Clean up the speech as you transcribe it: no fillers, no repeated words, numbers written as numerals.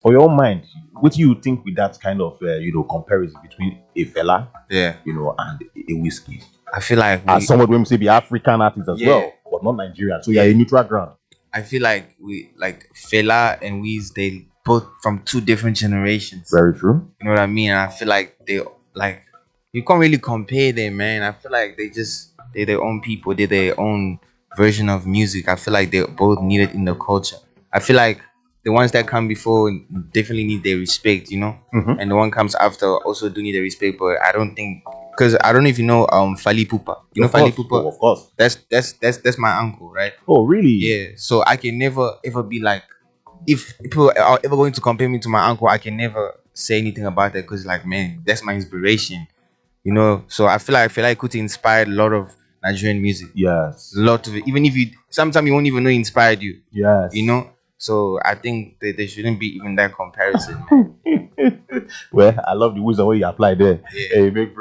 For your own mind, what do you think with that kind of comparison between a fella, Yeah. and a whiskey? I feel like As someone when we say be African artist as Yeah. well, but not Nigerian. So Yeah. you're a neutral ground. I feel like we like Fela and Wiz, they both from two different generations. Very true. You know what I mean? And I feel like they like you can't really compare them, man. I feel like they're their own people, they're their own version of music. I feel like they're both needed in the culture. I feel like the ones that come before definitely need their respect, you know, Mhm. and the one comes after also do need their respect. But I don't think because I don't know if you know Fali Pupa. You know Of course. Fali Pupa? Oh, of course. That's my uncle, right? Oh, really? Yeah. So I can never ever be like if people are ever going to compare me to my uncle, I can never say anything about that because, like, man, that's my inspiration, you know. So I feel like Kuti inspired a lot of Nigerian music, Yes. a lot of it. Even if you sometimes you won't even know he inspired you, Yes. you know. So I think that there shouldn't be even that comparison, man. Well, I love the wisdom way you apply there. Yeah. Hey, make